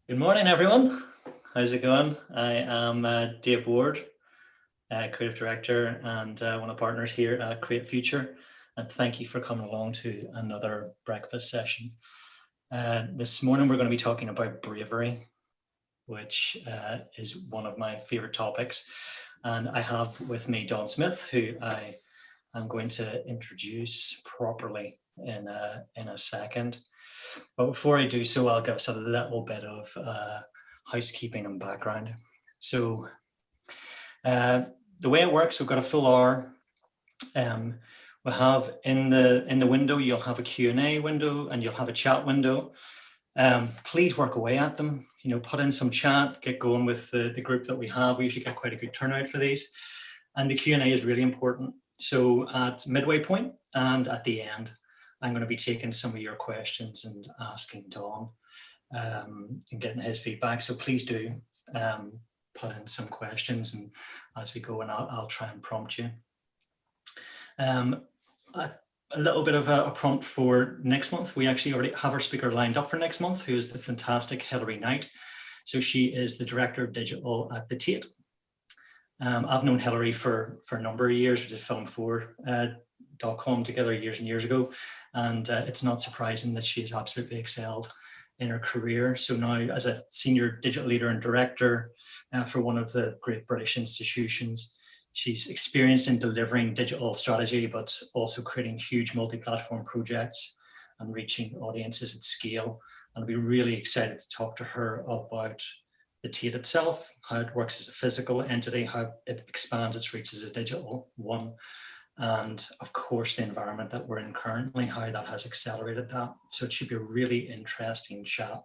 Good morning, everyone. How's it going? I am Dave Ward, Creative Director and one of the partners here at CreateFuture. And thank you for coming along to another breakfast session. This morning, we're going to be talking about bravery, which is one of my favorite topics. And I have with me Don Smith, who I am going to introduce properly in a second. But before I do so, I'll give us a little bit of housekeeping and background. So the way it works, we've got a full hour. We'll have in the window, you'll have a Q&A window and you'll have a chat window. Please work away at them, put in some chat, get going with the group that we have. We usually get quite a good turnout for these. And the Q&A is really important. So at midway point and at the end, I'm going to be taking some of your questions and asking Don and getting his feedback. So please do put in some questions, and as we go, and I'll try and prompt you. A little bit of a prompt for next month. We actually already have our speaker lined up for next month, who is the fantastic Hilary Knight. So she is the Director of Digital at the Tate. I've known Hilary for a number of years. We did Film4.com together years and years ago, and it's not surprising that she has absolutely excelled in her career. So now, as a senior digital leader and director for one of the great British institutions, she's experienced in delivering digital strategy, but also creating huge multi-platform projects and reaching audiences at scale. And I'll be really excited to talk to her about the Tate itself, how it works as a physical entity, how it expands its reach as a digital one, and of course the environment that we're in currently, how that has accelerated that. So it should be a really interesting chat.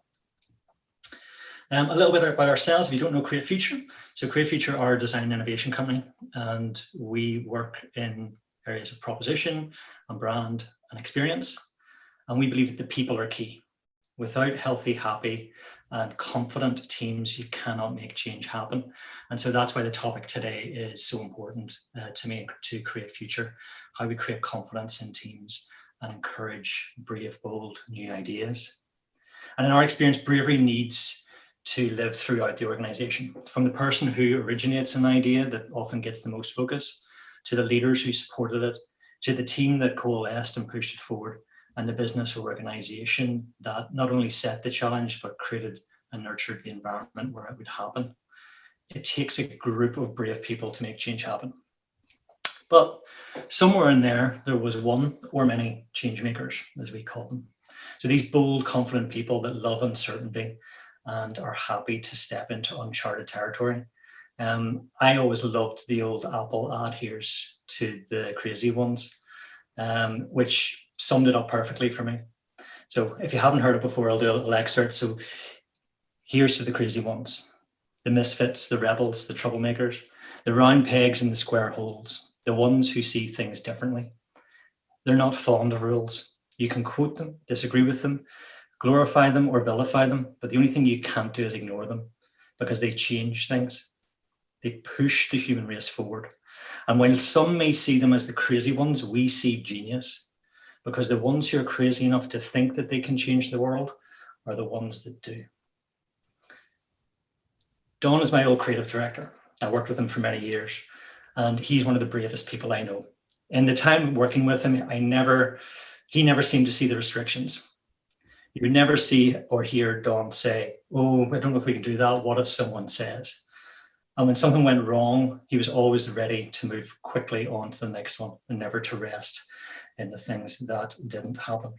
A little bit about ourselves, if you don't know CreateFuture. So CreateFuture are a design and innovation company, and we work in areas of proposition and brand and experience. And we believe that the people are key. Without healthy, happy, and confident teams, you cannot make change happen. And so that's why the topic today is so important to me, to CreateFuture, how we create confidence in teams and encourage brave, bold, new ideas. And in our experience, bravery needs to live throughout the organization, from the person who originates an idea that often gets the most focus, to the leaders who supported it, to the team that coalesced and pushed it forward, and the business or organization that not only set the challenge, but created and nurtured the environment where it would happen. It takes a group of brave people to make change happen. But somewhere in there was one or many change makers, as we call them. So these bold, confident people that love uncertainty and are happy to step into uncharted territory. I always loved the old Apple ad, "Here's to the crazy ones," which summed it up perfectly for me. So if you haven't heard it before, I'll do a little excerpt. So here's to the crazy ones, the misfits, the rebels, the troublemakers, the round pegs in the square holes, the ones who see things differently. They're not fond of rules. You can quote them, disagree with them, glorify them or vilify them, but the only thing you can't do is ignore them, because they change things. They push the human race forward. And while some may see them as the crazy ones, we see genius. Because the ones who are crazy enough to think that they can change the world are the ones that do. Don is my old creative director. I worked with him for many years, and he's one of the bravest people I know. In the time working with him, he never seemed to see the restrictions. You would never see or hear Don say, "Oh, I don't know if we can do that. What if someone says?" And when something went wrong, he was always ready to move quickly on to the next one and never to rest in the things that didn't happen.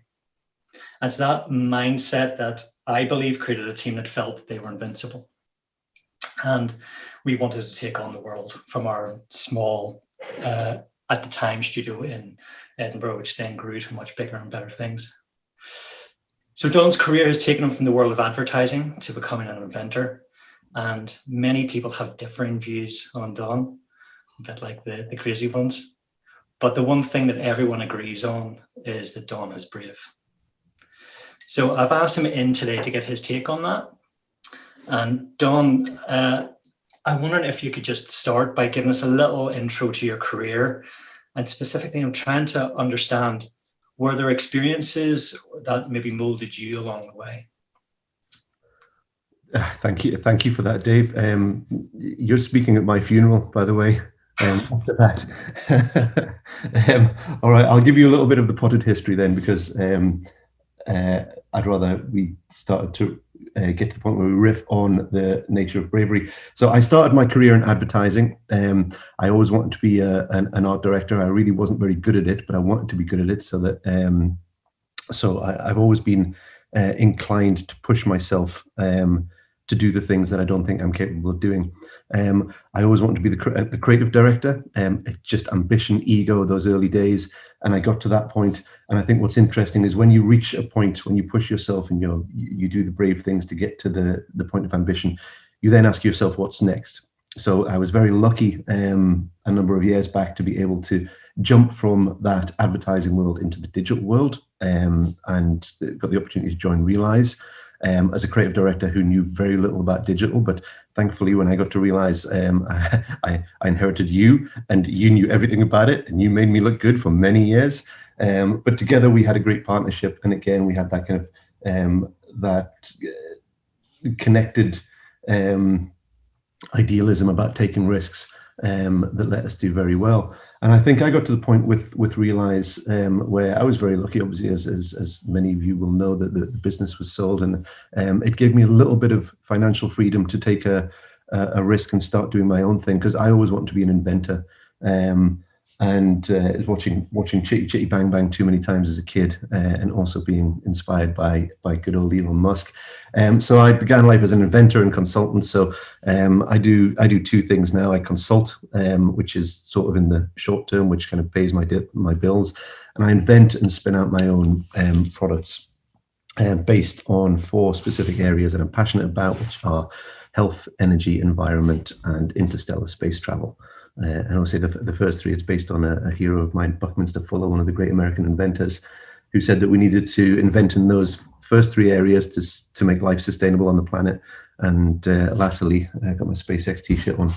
And it's that mindset that I believe created a team that felt that they were invincible. And we wanted to take on the world from our small, at the time, studio in Edinburgh, which then grew to much bigger and better things. So Don's career has taken him from the world of advertising to becoming an inventor. And many people have differing views on Don, a bit like the crazy ones. But the one thing that everyone agrees on is that Don is brave. So I've asked him in today to get his take on that. And Don, I'm wondering if you could just start by giving us a little intro to your career, and specifically I'm trying to understand, were there experiences that maybe molded you along the way? Thank you for that, Dave. You're speaking at my funeral, by the way. After that, all right, I'll give you a little bit of the potted history then, because I'd rather we started to get to the point where we riff on the nature of bravery. So I started my career in advertising. I always wanted to be an art director. I really wasn't very good at it, but I wanted to be good at it, so that I've always been inclined to push myself to do the things that I don't think I'm capable of doing. I always wanted to be the creative director. Just ambition, ego, those early days, and I got to that point. And I think what's interesting is when you reach a point, when you push yourself and you do the brave things to get to the point of ambition, you then ask yourself what's next. So I was very lucky a number of years back to be able to jump from that advertising world into the digital world, and got the opportunity to join Realize as a creative director who knew very little about digital. But thankfully, when I got to Realize, I inherited you, and you knew everything about it, and you made me look good for many years. But together we had a great partnership, and again we had that kind of that connected idealism about taking risks that let us do very well. And I think I got to the point with Realize where I was very lucky, obviously, as many of you will know, that the business was sold, and it gave me a little bit of financial freedom to take a risk and start doing my own thing, because I always wanted to be an inventor. And watching Chitty Chitty Bang Bang too many times as a kid, and also being inspired by good old Elon Musk. So I began life as an inventor and consultant. So I do two things now. I consult, which is sort of in the short term, which kind of pays my bills, and I invent and spin out my own products based on 4 specific areas that I'm passionate about, which are health, energy, environment, and interstellar space travel. And I'll say the first 3, it's based on a hero of mine, Buckminster Fuller, one of the great American inventors, who said that we needed to invent in those first 3 areas to make life sustainable on the planet. And latterly, I got my SpaceX t-shirt on,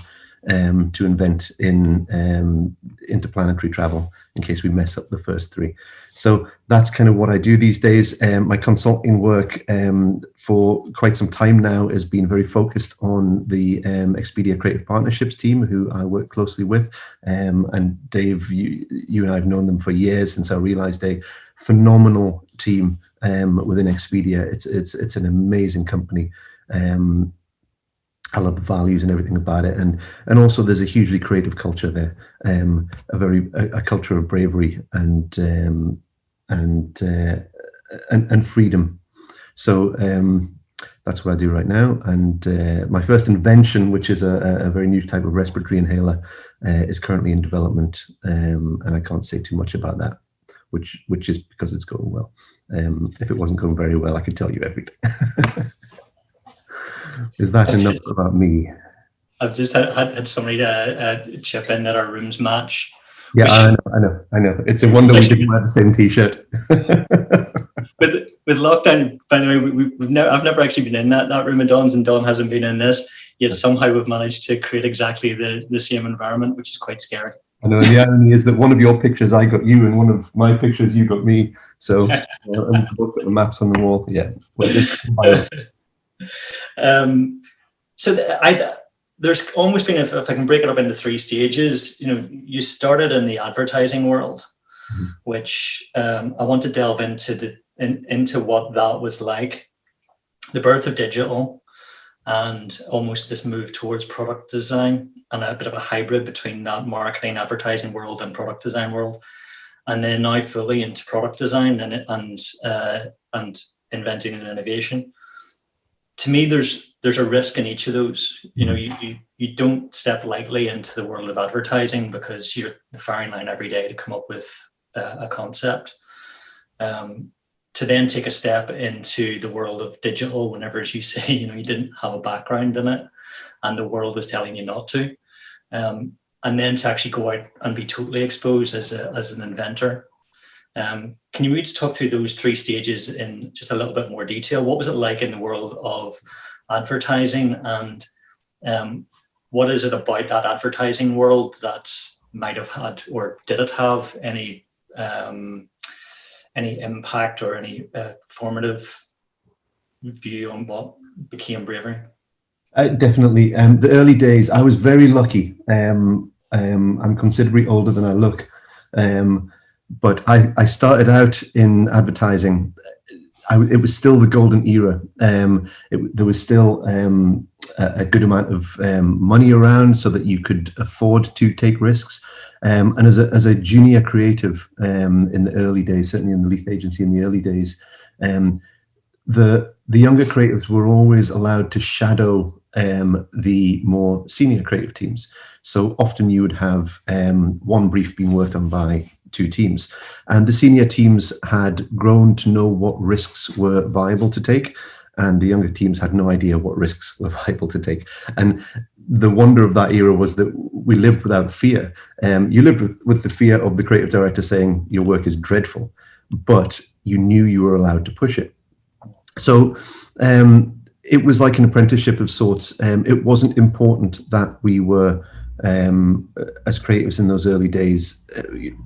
to invent in interplanetary travel in case we mess up the first 3. So that's kind of what I do these days. My consulting work for quite some time now has been very focused on the Expedia Creative Partnerships team, who I work closely with. And Dave, you and I have known them for years, since I realized a phenomenal team within Expedia. It's an amazing company. I love the values and everything about it, and also there's a hugely creative culture there, a culture of bravery and freedom. So that's what I do right now. And my first invention, which is a very new type of respiratory inhaler, is currently in development, and I can't say too much about that, which is because it's going well. If it wasn't going very well, I could tell you everything. Is that enough about me? I've just had somebody chip in that our rooms match. Yeah, I know. It's a wonder we didn't wear the same t-shirt. With lockdown, by the way, I've never actually been in that room of Don's, and Don hasn't been in this. Yet somehow we've managed to create exactly the same environment, which is quite scary. I know, and the irony is that one of your pictures I got you, and one of my pictures you got me. So and we've both got the maps on the wall. Yeah. There's almost been, if I can break it up into 3 stages, you started in the advertising world, which I want to delve into what that was like, the birth of digital, and almost this move towards product design, and a bit of a hybrid between that marketing, advertising world and product design world, and then now fully into product design and inventing and innovation. To me, there's a risk in each of those. You don't step lightly into the world of advertising, because you're the firing line every day to come up with a concept. To then take a step into the world of digital, whenever, as you say, you didn't have a background in it, and the world was telling you not to, and then to actually go out and be totally exposed as an inventor. Can you maybe just talk through those 3 stages in just a little bit more detail? What was it like in the world of advertising, and what is it about that advertising world that might have had, or did it have any impact or any formative view on what became bravery? Definitely. The early days, I was very lucky. I'm considerably older than I look, but I started out in advertising. It was still the golden era. There was still a good amount of money around so that you could afford to take risks. And as a junior creative in the early days, certainly in the Leaf Agency in the early days, the younger creatives were always allowed to shadow the more senior creative teams. So often you would have one brief being worked on by two teams, and the senior teams had grown to know what risks were viable to take, and the younger teams had no idea what risks were viable to take. And the wonder of that era was that we lived without fear. You lived with the fear of the creative director saying your work is dreadful, but you knew you were allowed to push it. So it was like an apprenticeship of sorts. It wasn't important that we were, as creatives in those early days,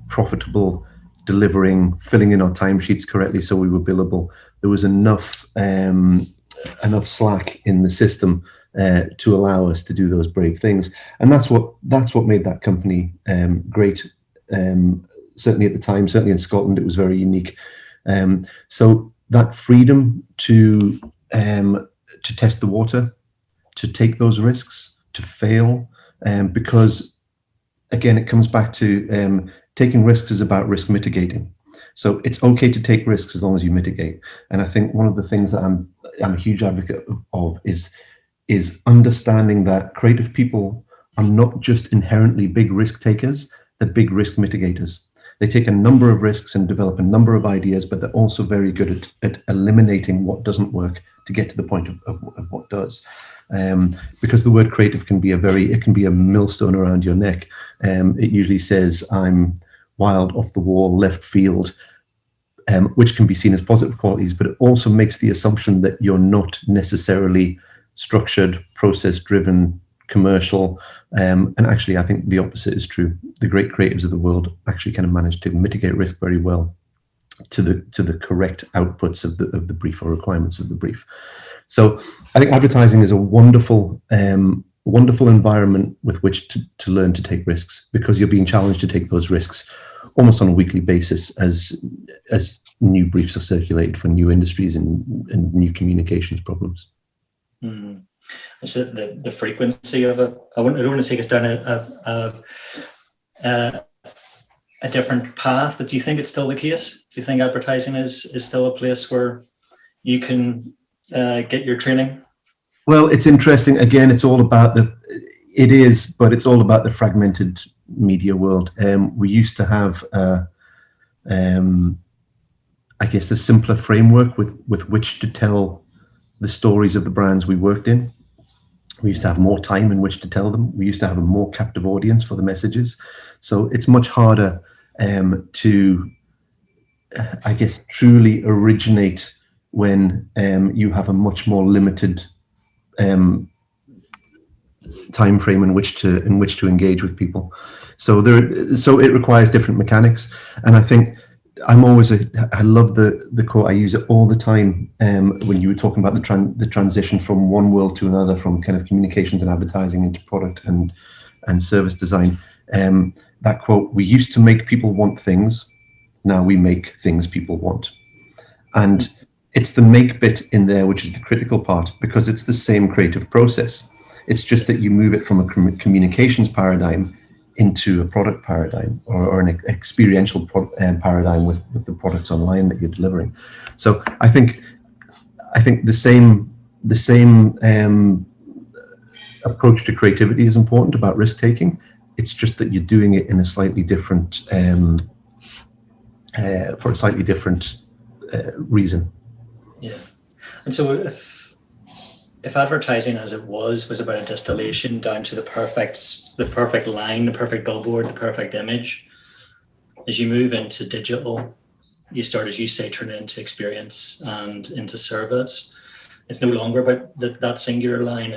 profitable, delivering, filling in our timesheets correctly so we were billable. There was enough slack in the system to allow us to do those brave things, and that's what made that company great. Certainly at the time, certainly in Scotland, it was very unique. So that freedom to test the water, to take those risks, to fail, because again, it comes back to taking risks is about risk mitigating. So it's okay to take risks as long as you mitigate. And I think one of the things that I'm a huge advocate of is understanding that creative people are not just inherently big risk takers, they're big risk mitigators. They take a number of risks and develop a number of ideas, but they're also very good at eliminating what doesn't work to get to the point of what does. Because the word creative can be a millstone around your neck. It usually says, I'm wild, off the wall, left field, which can be seen as positive qualities, but it also makes the assumption that you're not necessarily structured, process-driven, commercial, and actually I think the opposite is true. The great creatives of the world actually kind of manage to mitigate risk very well to the correct outputs of the brief or requirements of the brief. So I think advertising is a wonderful environment with which to learn to take risks, because you're being challenged to take those risks almost on a weekly basis as new briefs are circulated for new industries and new communications problems. Mm. It's the frequency of it. I don't want to take us down a different path, but do you think it's still the case? Do you think advertising is still a place where you can get your training? Well, it's interesting. Again, it's all about but it's all about the fragmented media world. We used to have, I guess, a simpler framework with which to tell the stories of the brands we worked in. We used to have more time in which to tell them. We used to have a more captive audience for the messages. So it's much harder to, I guess, truly originate when you have a much more limited time frame in which to engage with people. So it requires different mechanics. And I think I love the quote. I use it all the time when you were talking about the transition from one world to another, from kind of communications and advertising into product and service design. That quote: "We used to make people want things, now we make things people want." And it's the make bit in there which is the critical part, because it's the same creative process. It's just that you move it from a communications paradigm into a product paradigm or an experiential paradigm with the products online that you're delivering. So I think the same approach to creativity is important about risk taking. It's just that you're doing it in a slightly different for a slightly different reason. Yeah, and so if advertising as it was about a distillation down to the perfect line, the perfect billboard, the perfect image, as you move into digital, you start, as you say, turning into experience and into service. It's no longer about that singular line.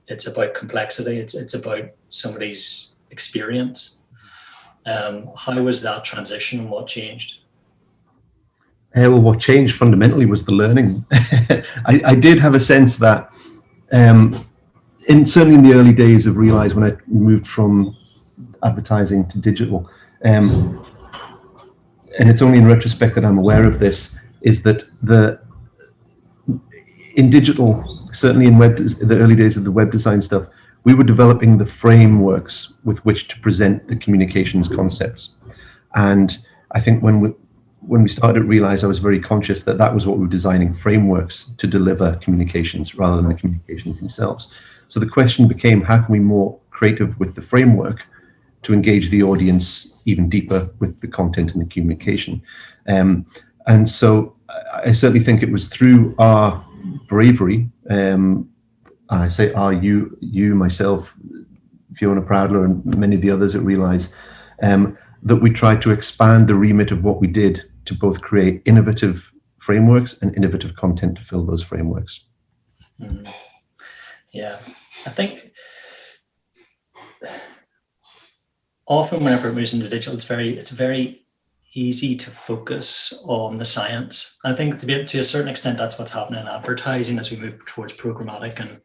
It's about complexity. It's about somebody's experience. How was that transition, and what changed? Well, what changed fundamentally was the learning. I did have a sense that certainly in the early days of Realize, when I moved from advertising to digital, and it's only in retrospect that I'm aware of this, is that in digital, certainly in the early days of the web design stuff, we were developing the frameworks with which to present the communications concepts. And I think when we started at Realize, I was very conscious that that was what we were designing, frameworks to deliver communications rather than the communications themselves. So the question became, how can we be more creative with the framework to engage the audience even deeper with the content and the communication? And so I certainly think it was through our bravery, I say you, myself, Fiona Proudler, and many of the others at Realize, that we tried to expand the remit of what we did to both create innovative frameworks and innovative content to fill those frameworks. Mm-hmm. Yeah, I think often whenever it moves into digital, it's very easy to focus on the science. I think to a certain extent, that's what's happening in advertising as we move towards programmatic and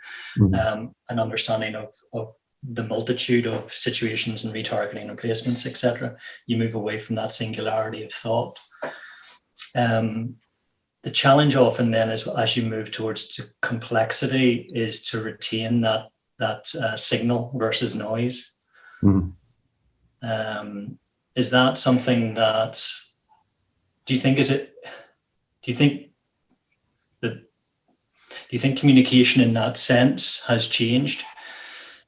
an understanding of the multitude of situations and retargeting and placements, etc. You move away from that singularity of thought. The challenge often then is, as you move towards complexity, is to retain that signal versus noise. Mm-hmm. Is that something that, do you think communication in that sense has changed?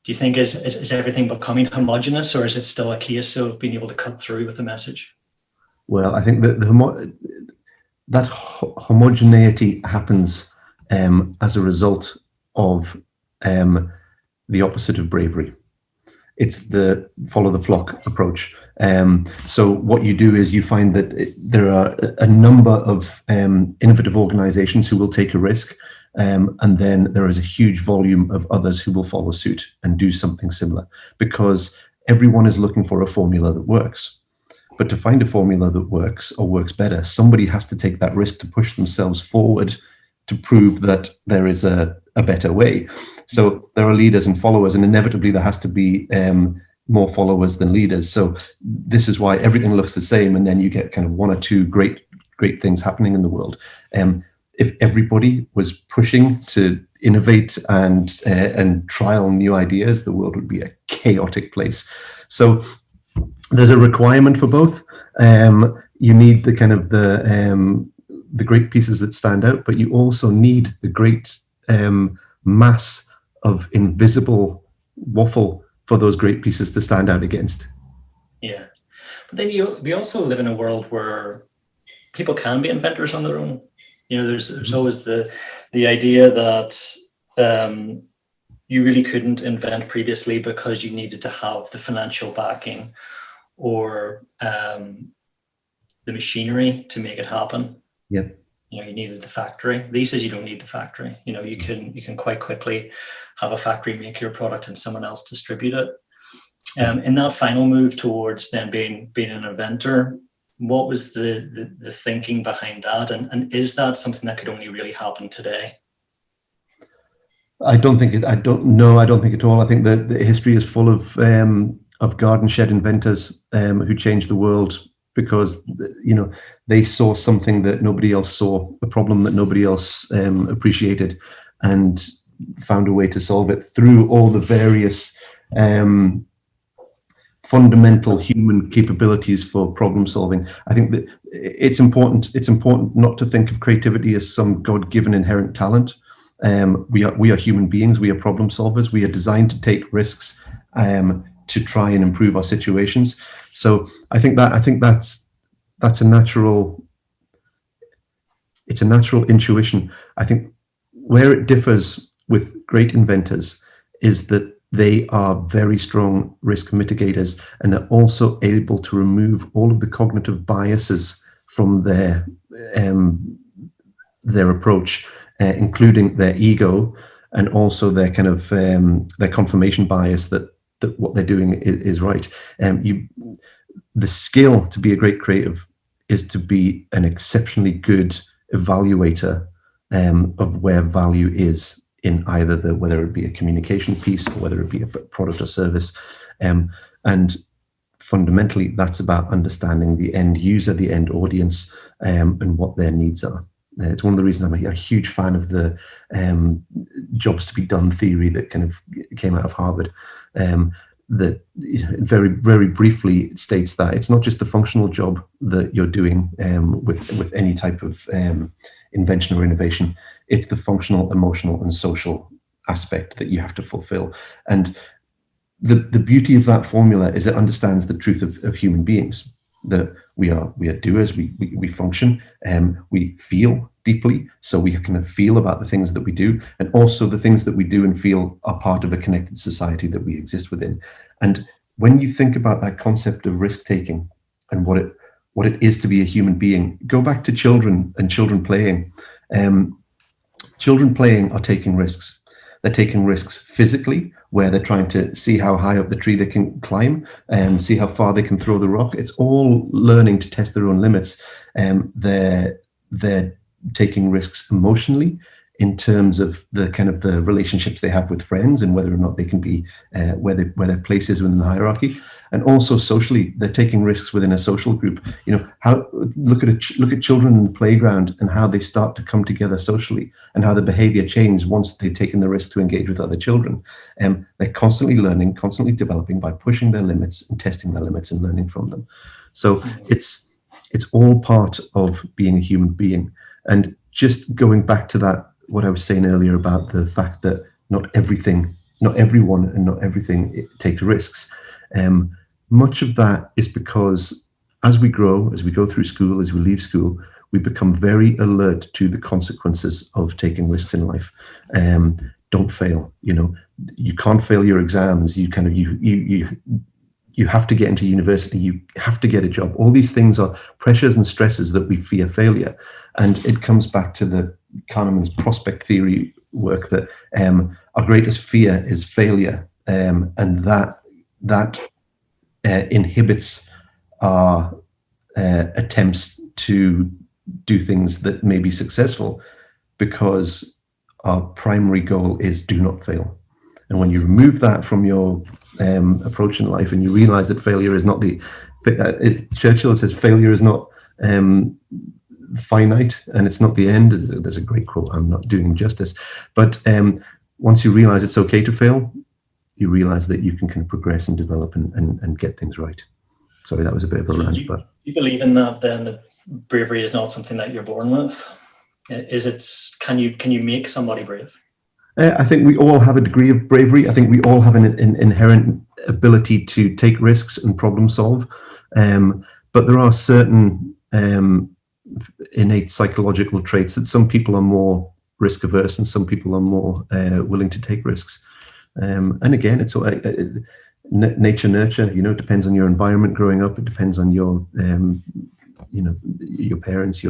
Do you think is everything becoming homogenous, or is it still a case of being able to cut through with the message? Well, I think that homogeneity happens as a result of the opposite of bravery. It's the follow the flock approach. So what you do is you find that there are a number of innovative organizations who will take a risk, and then there is a huge volume of others who will follow suit and do something similar, because everyone is looking for a formula that works. But to find a formula that works or works better, somebody has to take that risk to push themselves forward to prove that there is a better way. So there are leaders and followers, and inevitably there has to be more followers than leaders. So this is why everything looks the same, and then you get kind of one or two great things happening in the world. If everybody was pushing to innovate and trial new ideas, the world would be a chaotic place. So there's a requirement for both. You need the kind of the great pieces that stand out, but you also need the great mass of invisible waffle for those great pieces to stand out against. Yeah, but then we also live in a world where people can be inventors on their own. You know, there's always the idea that you really couldn't invent previously because you needed to have the financial backing or the machinery to make it happen. Yep. You know, you needed the factory. These days you don't need the factory. You know, you can quite quickly have a factory make your product and someone else distribute it. In that final move towards then being an inventor, what was the thinking behind that? And is that something that could only really happen today? I don't think at all. I think that the history is full of garden shed inventors who changed the world because, you know, they saw something that nobody else saw, a problem that nobody else appreciated, and found a way to solve it through all the various fundamental human capabilities for problem solving. I think that it's important not to think of creativity as some God-given inherent talent. We are human beings. We are problem solvers. We are designed to take risks to try and improve our situations. So I think that's a natural. It's a natural intuition. I think where it differs with great inventors is that they are very strong risk mitigators, and they're also able to remove all of the cognitive biases from their approach, including their ego and also their kind of their confirmation bias that what they're doing is right. The skill to be a great creative is to be an exceptionally good evaluator of where value is in either whether it be a communication piece or whether it be a product or service. And fundamentally, that's about understanding the end user, the end audience, and what their needs are. It's one of the reasons I'm a huge fan of the jobs to be done theory that kind of came out of Harvard. That very, very briefly states that it's not just the functional job that you're doing with any type of invention or innovation. It's the functional, emotional, and social aspect that you have to fulfill. And the beauty of that formula is it understands the truth of human beings, that we are doers, we function, we feel deeply, so we kind of feel about the things that we do, and also the things that we do and feel are part of a connected society that we exist within. And when you think about that concept of risk taking and what it is to be a human being, go back to children and children playing. Children playing are taking risks. They're taking risks physically, where they're trying to see how high up the tree they can climb and see how far they can throw the rock. It's all learning to test their own limits. They're taking risks emotionally in terms of the kind of the relationships they have with friends and whether or not they can be where their place is within the hierarchy. And also socially, they're taking risks within a social group. Look at children in the playground and how they start to come together socially and how the behavior changes once they've taken the risk to engage with other children. They're constantly learning, constantly developing by pushing their limits and testing their limits and learning from them. So it's all part of being a human being. And just going back to that, what I was saying earlier about the fact that not everyone and not everything takes risks. Much of that is because as we grow, as we go through school, as we leave school, we become very alert to the consequences of taking risks in life. Don't fail. You can't fail your exams. You have to get into university. You have to get a job. All these things are pressures and stresses that we fear failure. And it comes back to the Kahneman's prospect theory work that our greatest fear is failure, and that inhibits our attempts to do things that may be successful, because our primary goal is do not fail. And when you remove that from your approach in life and you realize that failure is not Churchill says failure is not finite and it's not the end. There's a great quote, I'm not doing justice, but once you realize it's okay to fail, you realize that you can kind of progress and develop and get things right. Sorry, that was a bit of a rant, but you believe in that then, that bravery is not something that you're born with? Can you make somebody brave? I think we all have a degree of bravery. I think we all have an inherent ability to take risks and problem solve. But there are certain innate psychological traits that some people are more risk averse and some people are more willing to take risks. And again, it's nature nurture. It depends on your environment growing up. It depends on your your parents,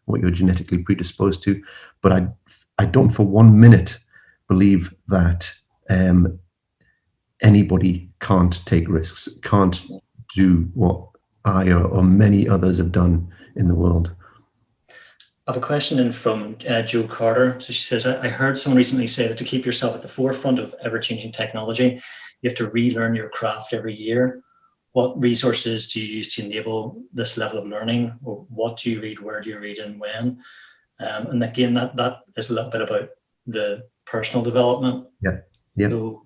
what you're genetically predisposed to. But I don't for 1 minute believe that anybody can't take risks, can't do what I or many others have done in the world. I have a question in from Jo Carter. So she says, I heard someone recently say that to keep yourself at the forefront of ever-changing technology, you have to relearn your craft every year. What resources do you use to enable this level of learning? Or what do you read? Where do you read and when? And again, that is a little bit about the personal development. Yeah. So,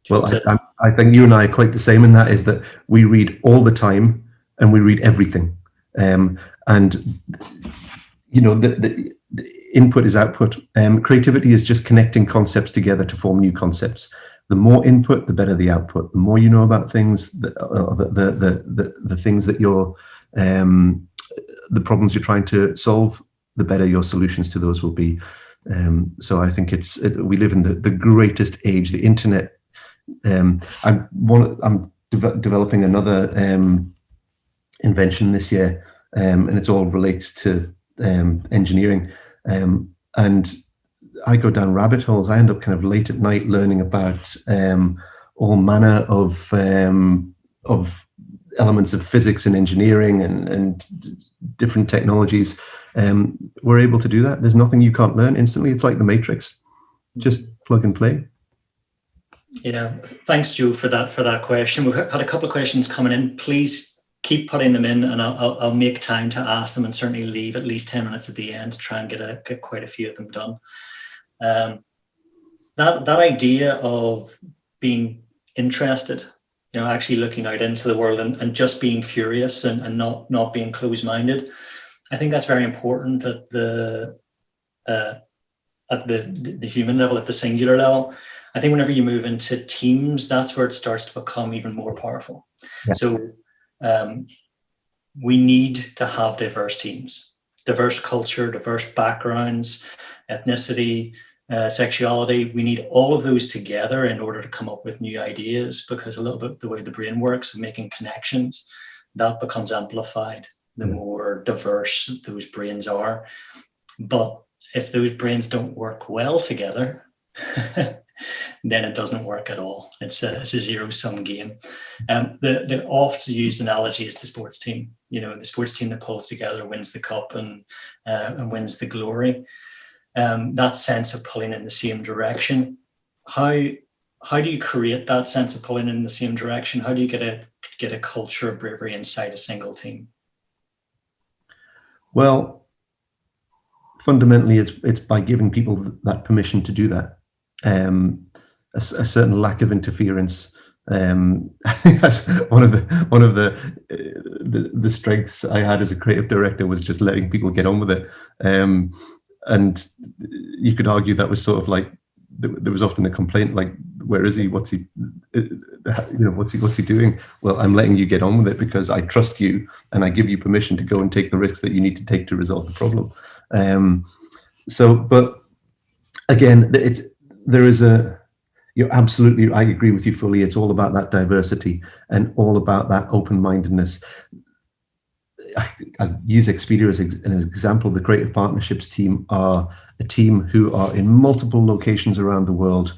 well, I think you and I are quite the same in that, is that we read all the time and we read everything. And the input is output. Creativity is just connecting concepts together to form new concepts. The more input, the better the output. The more you know about things, the things that you're, the problems you're trying to solve, the better your solutions to those will be. So I think we live in the greatest age, the internet. I'm developing another invention this year, and it all relates to engineering. And I go down rabbit holes. I end up kind of late at night learning about all manner of elements of physics and engineering and different technologies. We're able to do that. There's nothing you can't learn instantly. It's like the Matrix. just plug and play. Yeah, thanks, Joe, for that question. We've had a couple of questions coming in. Please keep putting them in, and I'll make time to ask them, and certainly leave at least 10 minutes at the end to try and get quite a few of them done. That idea of being interested, actually looking out into the world and just being curious and not being closed-minded, I think that's very important at the human level, at the singular level. I think whenever you move into teams, that's where it starts to become even more powerful. Yeah. So we need to have diverse teams, diverse culture, diverse backgrounds, ethnicity, sexuality. We need all of those together in order to come up with new ideas, because a little bit the way the brain works of making connections, that becomes amplified the more diverse those brains are. But if those brains don't work well together, then it doesn't work at all. It's a zero-sum game. The oft used analogy is the sports team. The sports team that pulls together wins the cup and wins the glory. That sense of pulling in the same direction. How do you create that sense of pulling in the same direction? How do you get a culture of bravery inside a single team? Well, fundamentally, it's by giving people that permission to do that. A certain lack of interference. That's one of the strengths I had as a creative director, was just letting people get on with it. And you could argue that was sort of like, there was often a complaint like, where is he? What's he? What's he doing? Well, I'm letting you get on with it because I trust you, and I give you permission to go and take the risks that you need to take to resolve the problem. But again, you're absolutely, I agree with you fully. It's all about that diversity and all about that open-mindedness. I'll use Expedia as an example. The creative partnerships team are a team who are in multiple locations around the world,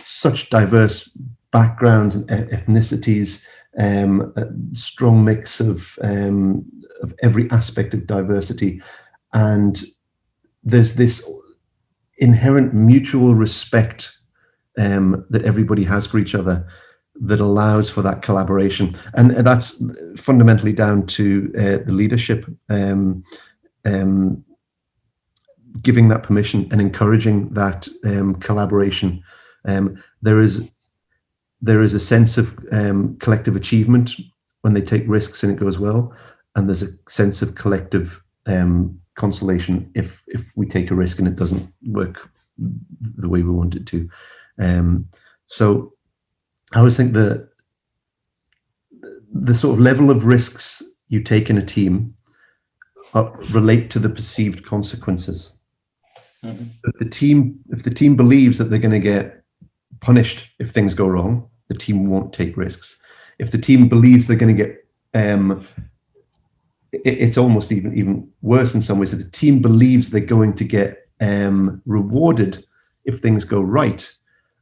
such diverse backgrounds and ethnicities, a strong mix of every aspect of diversity. And there's this inherent mutual respect that everybody has for each other that allows for that collaboration. And that's fundamentally down to the leadership, giving that permission and encouraging that collaboration. There is a sense of collective achievement when they take risks and it goes well, and there's a sense of collective consolation if we take a risk and it doesn't work the way we want it to. So I always think that the sort of level of risks you take in a team relate to the perceived consequences. Mm-hmm. If the team believes that they're going to get punished if things go wrong, the team won't take risks. If the team believes they're going to get, it's almost even worse in some ways. If the team believes they're going to get rewarded if things go right,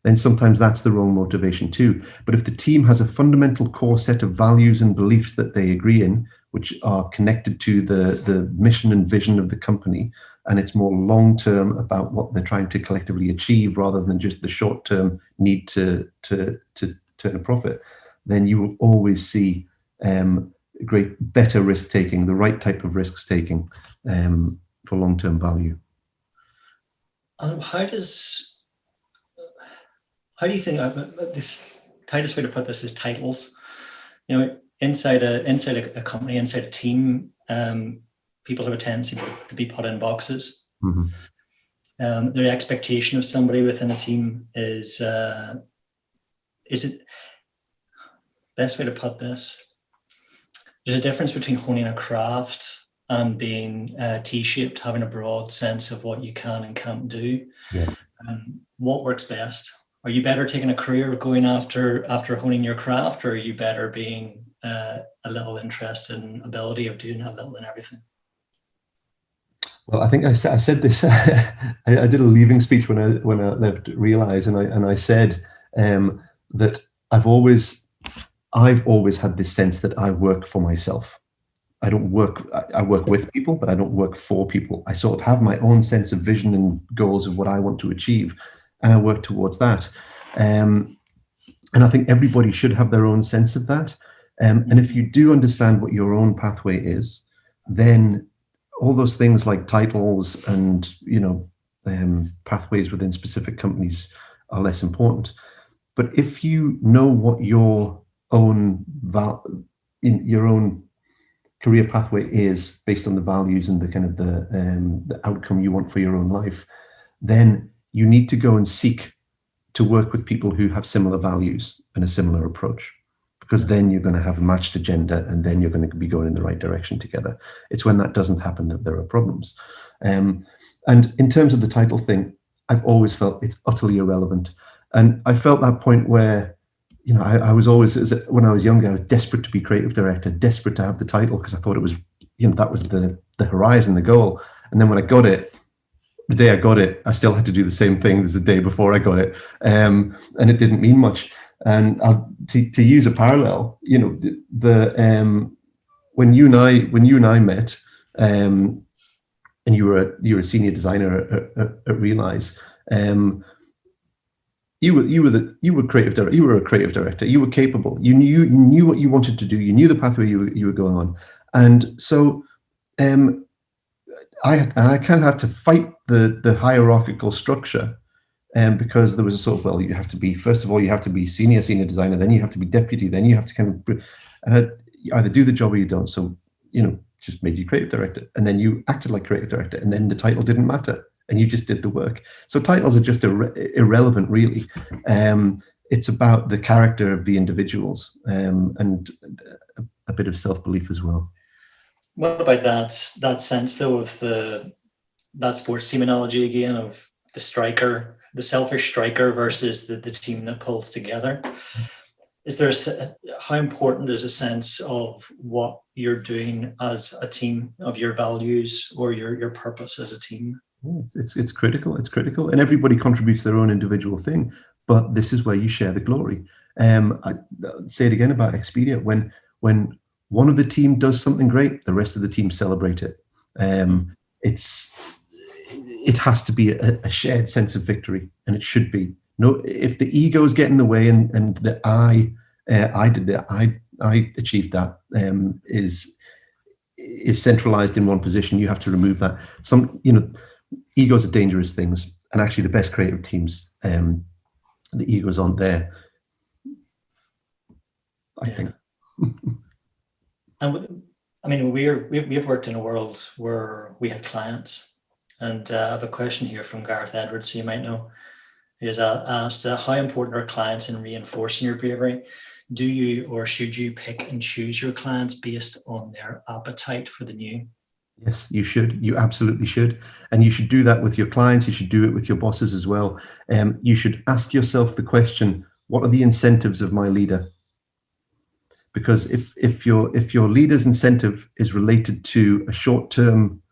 then sometimes that's the wrong motivation too. But if the team has a fundamental core set of values and beliefs that they agree in, which are connected to the mission and vision of the company, and it's more long-term about what they're trying to collectively achieve rather than just the short-term need to turn a profit, then you will always see better risk-taking, the right type of risks-taking for long-term value. How do you think this tightest way to put this is titles? Inside a company, inside a team, people have a tendency to be put in boxes. Mm-hmm. The expectation of somebody within a team is it best way to put this? There's a difference between honing a craft and being T-shaped, having a broad sense of what you can and can't do. Yeah. What works best? Are you better taking a career going after honing your craft, or are you better being a little interested in ability of doing a little in everything? Well, I think I said this. I did a leaving speech when I left Realize, and I said that I've always had this sense that I work for myself. I don't work, I work with people, but I don't work for people. I sort of have my own sense of vision and goals of what I want to achieve, and I work towards that. And I think everybody should have their own sense of that. And if you do understand what your own pathway is, then all those things like titles and, pathways within specific companies are less important. But if you know what your own in your own career pathway is based on the values and the kind of the outcome you want for your own life, then you need to go and seek to work with people who have similar values and a similar approach, because then you're going to have a matched agenda, and then you're going to be going in the right direction together. It's when that doesn't happen that there are problems. And in terms of the title thing, I've always felt it's utterly irrelevant. And I felt that point where, I was always, when I was younger, I was desperate to be creative director, desperate to have the title, because I thought it was, that was the horizon, the goal. And then when I got it, the day I got it, I still had to do the same thing as the day before I got it, and it didn't mean much. And to use a parallel, when you and I met, and you were a senior designer at Realize, you were creative director. You were a creative director. You were capable. You knew what you wanted to do. You knew the pathway you were going on, and so. I kind of had to fight the hierarchical structure, because there was a sort of, well, you have to be, first of all, you have to be senior designer, then you have to be deputy, then you have to kind of, and you either do the job or you don't. So, just made you creative director, and then you acted like creative director, and then the title didn't matter, and you just did the work. So titles are just irrelevant, really. It's about the character of the individuals, and a bit of self-belief as well. What about that sense though of that sports team analogy again, of the striker, the selfish striker versus the team that pulls together? Is there how important is a sense of what you're doing as a team, of your values or your purpose as a team? It's critical. It's critical, and everybody contributes their own individual thing. But this is where you share the glory. I say it again about Expedia. When one of the team does something great, the rest of the team celebrate it. It has to be a shared sense of victory, and it should be. No, if the egos get in the way and the I did that, I achieved that, is centralized in one position, you have to remove that. Egos are dangerous things, and actually the best creative teams, the egos aren't there, I think. And I mean, we've worked in a world where we had clients, and I have a question here from Gareth Edwards, who you might know, who has asked, how important are clients in reinforcing your bravery? Do you or should you pick and choose your clients based on their appetite for the new? Yes, you should. You absolutely should. And you should do that with your clients. You should do it with your bosses as well. You should ask yourself the question, what are the incentives of my leader? Because if your leader's incentive is related to a short-term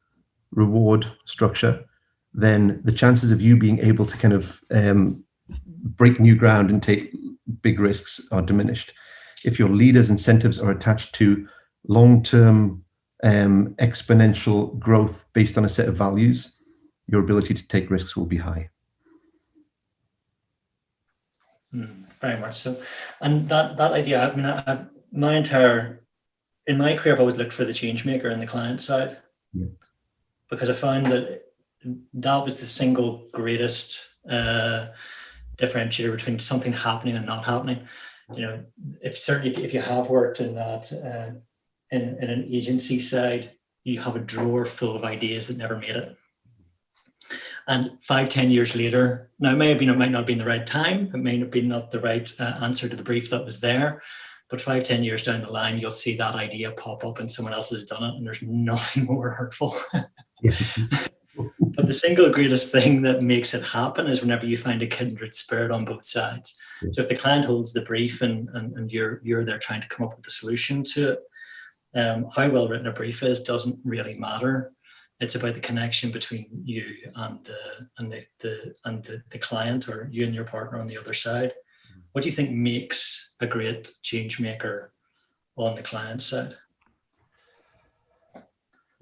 reward structure, then the chances of you being able to kind of break new ground and take big risks are diminished. If your leader's incentives are attached to long-term exponential growth based on a set of values, your ability to take risks will be high. Very much so. And that idea, I mean, in my career, I've always looked for the change maker in the client side, because I found that was the single greatest differentiator between something happening and not happening. If you have worked in that in an agency side, you have a drawer full of ideas that never made it. And 5-10 years later, now it might not have been the right time, it may not be not the right answer to the brief that was there, but 5-10 years down the line, you'll see that idea pop up and someone else has done it, and there's nothing more hurtful. But the single greatest thing that makes it happen is whenever you find a kindred spirit on both sides. So if the client holds the brief and you're there trying to come up with a solution to it, how well written a brief is doesn't really matter. It's about the connection between you and the client, or you and your partner on the other side. What do you think makes a great change maker on the client side?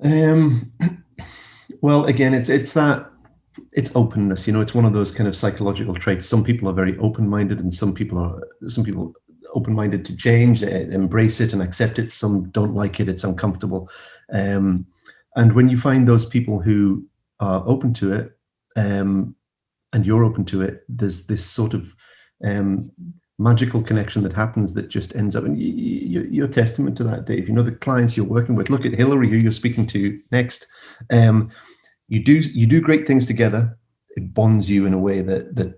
Um, well, again, it's openness. It's one of those kind of psychological traits. Some people are very open-minded, and some people open-minded to change, embrace it and accept it. Some don't like it; it's uncomfortable. And when you find those people who are open to it, and you're open to it, there's this sort of magical connection that happens that just ends up, and you're testament to that, Dave. The clients you're working with. Look at Hillary, who you're speaking to next. You do great things together. It bonds you in a way that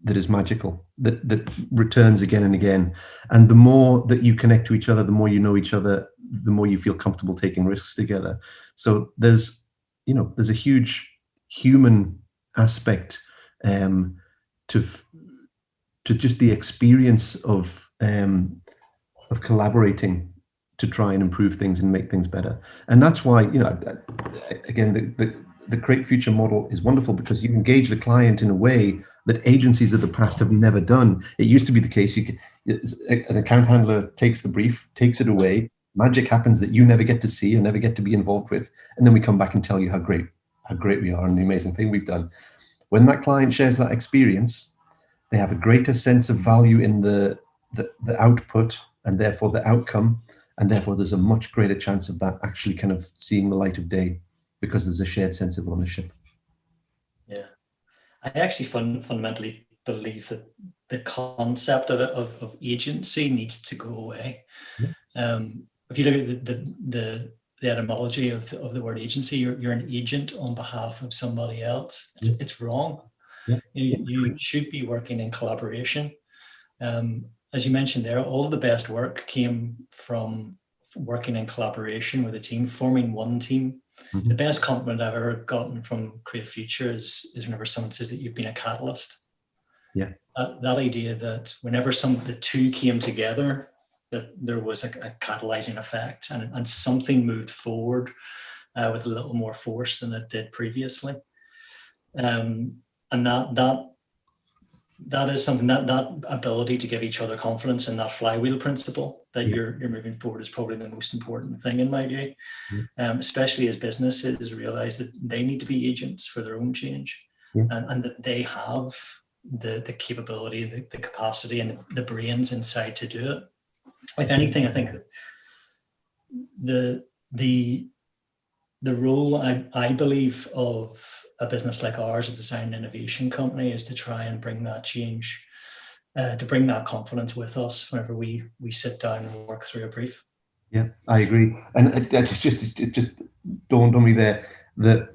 is magical, that returns again and again. And the more that you connect to each other, the more you know each other, the more you feel comfortable taking risks together. So there's a huge human aspect to just the experience of collaborating to try and improve things and make things better. And that's why, again, the CreateFuture model is wonderful, because you engage the client in a way that agencies of the past have never done. It used to be the case an account handler takes the brief, takes it away, magic happens that you never get to see and never get to be involved with, and then we come back and tell you how great we are and the amazing thing we've done. When that client shares that experience, they have a greater sense of value in the output, and therefore the outcome, and therefore there's a much greater chance of that actually kind of seeing the light of day, because there's a shared sense of ownership. Yeah, I actually fundamentally believe that the concept of agency needs to go away. Yeah. If you look at the etymology of the word agency, you're an agent on behalf of somebody else. It's wrong. Yeah. You should be working in collaboration. As you mentioned there, all of the best work came from working in collaboration with a team, forming one team. Mm-hmm. The best compliment I've ever gotten from CreateFuture is whenever someone says that you've been a catalyst. Yeah. That idea that whenever the two came together, that there was a catalyzing effect, and something moved forward with a little more force than it did previously. And that is something, that ability to give each other confidence, and that flywheel principle that you're moving forward, is probably the most important thing in my view. Especially as businesses realize that they need to be agents for their own change, and that they have the capability, the capacity, and the brains inside to do it. If anything, I think the role I believe of a business like ours, a design and innovation company, is to try and bring that change, to bring that confidence with us whenever we sit down and work through a brief. Yeah, I agree. And it just dawned on me there that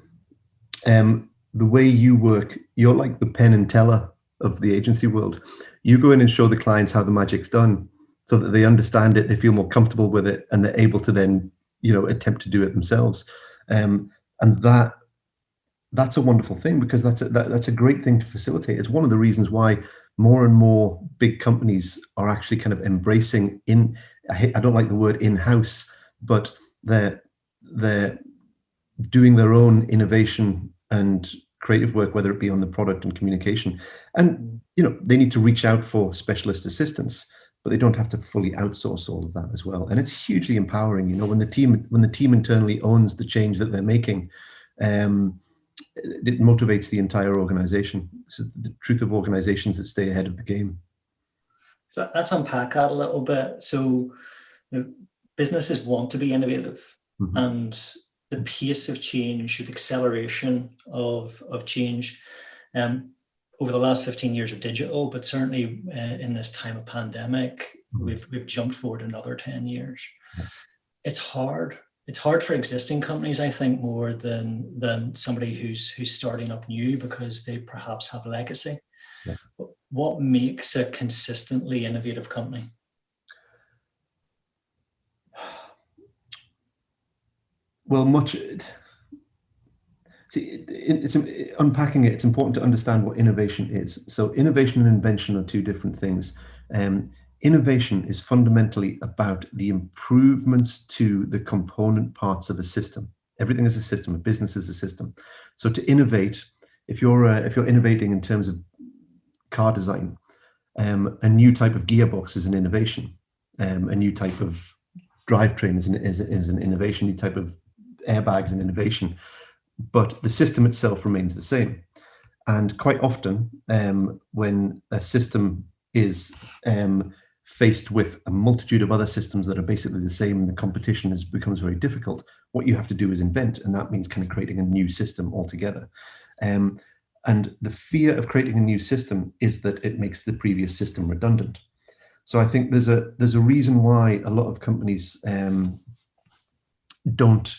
the way you work, you're like the Penn and Teller of the agency world. You go in and show the clients how the magic's done, so that they understand it, they feel more comfortable with it, and they're able to then attempt to do it themselves. And that's a wonderful thing, because that's a great thing to facilitate. It's one of the reasons why more and more big companies are actually kind of embracing I don't like the word in-house, but they're doing their own innovation and creative work, whether it be on the product and communication. And they need to reach out for specialist assistance, but they don't have to fully outsource all of that as well. And it's hugely empowering, when the team internally owns the change that they're making. It motivates the entire organization. So the truth of organizations that stay ahead of the game. So let's unpack that a little bit. So businesses want to be innovative, and the pace of change, the acceleration of change, over the last 15 years of digital, but certainly in this time of pandemic, we've jumped forward another 10 years. It's hard. It's hard for existing companies, I think, more than somebody who's starting up new, because they perhaps have legacy. Yeah. What makes a consistently innovative company? Well, it's unpacking it. It's important to understand what innovation is. So innovation and invention are two different things. Innovation is fundamentally about the improvements to the component parts of a system. Everything is a system. A business is a system. So to innovate, if you're innovating in terms of car design, a new type of gearbox is an innovation. A new type of drivetrain is an innovation. New type of airbags and innovation, but the system itself remains the same. And quite often, when a system is faced with a multitude of other systems that are basically the same, and the competition becomes very difficult, what you have to do is invent, and that means kind of creating a new system altogether. And the fear of creating a new system is that it makes the previous system redundant. So I think there's a reason why a lot of companies don't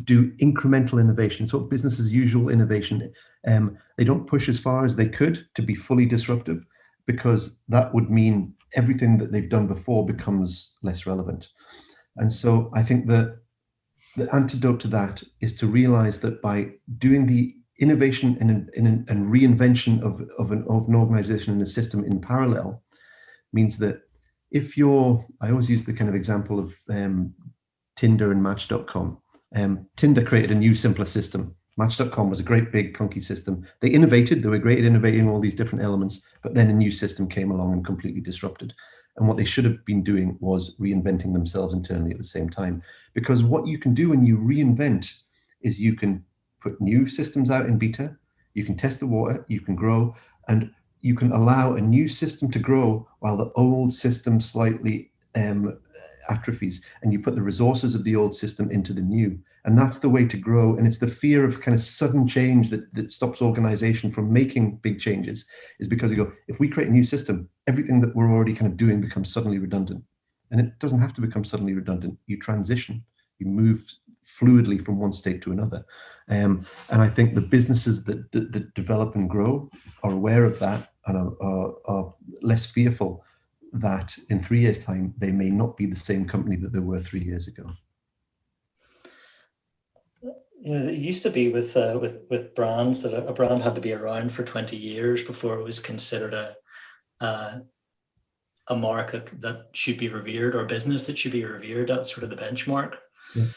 do incremental innovation, so business as usual innovation. They don't push as far as they could to be fully disruptive, because that would mean everything that they've done before becomes less relevant. And so I think that the antidote to that is to realize that by doing the innovation and reinvention of an organization and a system in parallel, means that if I always use the kind of example of Tinder and Match.com. Tinder created a new, simpler system. Match.com was a great, big, clunky system. They innovated. They were great at innovating all these different elements, but then a new system came along and completely disrupted. And what they should have been doing was reinventing themselves internally at the same time. Because what you can do when you reinvent is you can put new systems out in beta, you can test the water, you can grow, and you can allow a new system to grow while the old system slightly atrophies, and you put the resources of the old system into the new. And that's the way to grow. And it's the fear of kind of sudden change that stops organization from making big changes, is because you go, if we create a new system, everything that we're already kind of doing becomes suddenly redundant. And it doesn't have to become suddenly redundant. You transition, you move fluidly from one state to another. And I think the businesses that develop and grow are aware of that and are less fearful that in 3 years' time, they may not be the same company that they were 3 years ago. It used to be with brands that a brand had to be around for 20 years before it was considered a mark that should be revered, or a business that should be revered. That's sort of the benchmark. Yeah.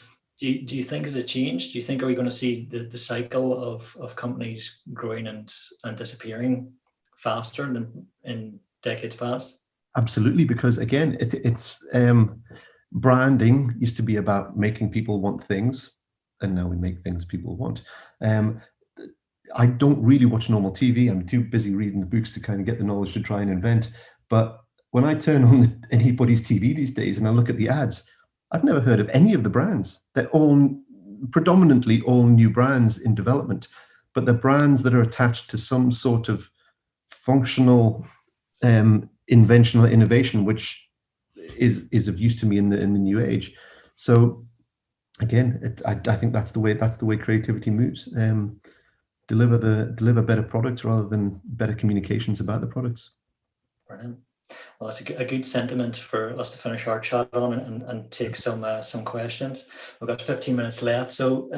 Do you think has it changed? Do you think, are we going to see the cycle of companies growing and disappearing faster than in decades past? Absolutely, because again, it's branding used to be about making people want things, and now we make things people want. I don't really watch normal TV. I'm too busy reading the books to kind of get the knowledge to try and invent. But when I turn on anybody's TV these days and I look at the ads, I've never heard of any of the brands. They're all predominantly all new brands in development, but they're brands that are attached to some sort of functional invention or innovation, which is of use to me in the new age. So again, I think that's the way creativity moves. Deliver better products rather than better communications about the products. Brilliant. Well, that's a good sentiment for us to finish our chat on and take some questions. We've got 15 minutes left, so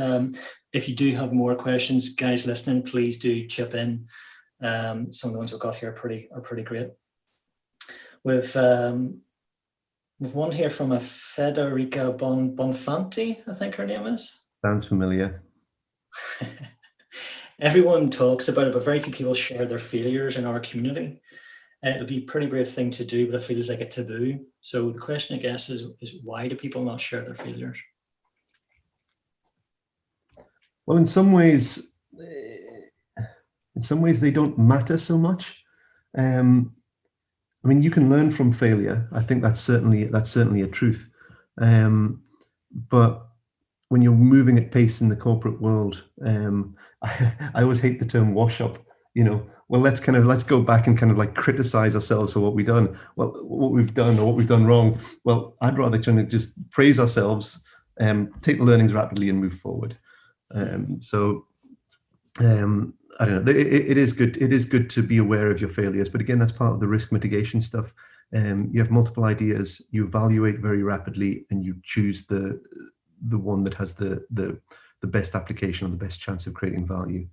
if you do have more questions, guys listening, please do chip in. Some of the ones we've got here are pretty great. We've one here from a Federica Bonfanti, I think her name is. Sounds familiar. Everyone talks about it, but very few people share their failures in our community. And it would be a pretty brave thing to do, but it feels like a taboo. So the question, I guess, is why do people not share their failures? Well, in some ways they don't matter so much. I mean, you can learn from failure. I think that's certainly a truth. But when you're moving at pace in the corporate world, I always hate the term wash up. Well, let's go back and kind of like criticize ourselves for what we've done. Well, what we've done or what we've done wrong. Well, I'd rather just praise ourselves, take the learnings rapidly and move forward. I don't know. It is good. It is good to be aware of your failures, but again, that's part of the risk mitigation stuff. You have multiple ideas, you evaluate very rapidly, and you choose the one that has the best application or the best chance of creating value.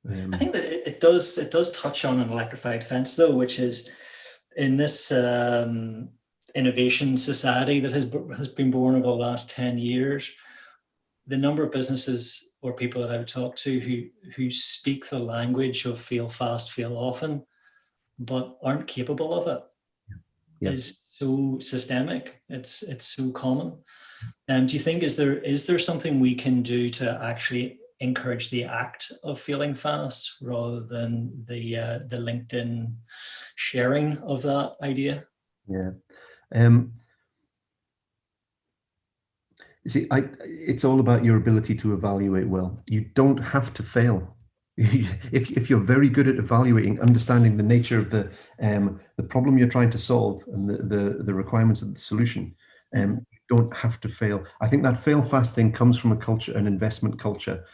I think that it does touch on an electrified fence, though, which is in this innovation society that has been born over the last 10 years. The number of businesses or people that I would talk to who speak the language of fail fast, fail often, but aren't capable of it, is so systemic. It's so common. Do you think, is there something we can do to actually encourage the act of failing fast rather than the LinkedIn sharing of that idea? Yeah. You see, it's all about your ability to evaluate well. You don't have to fail. If you're very good at evaluating, understanding the nature of the problem you're trying to solve and the requirements of the solution, you don't have to fail. I think that fail fast thing comes from a culture, an investment culture.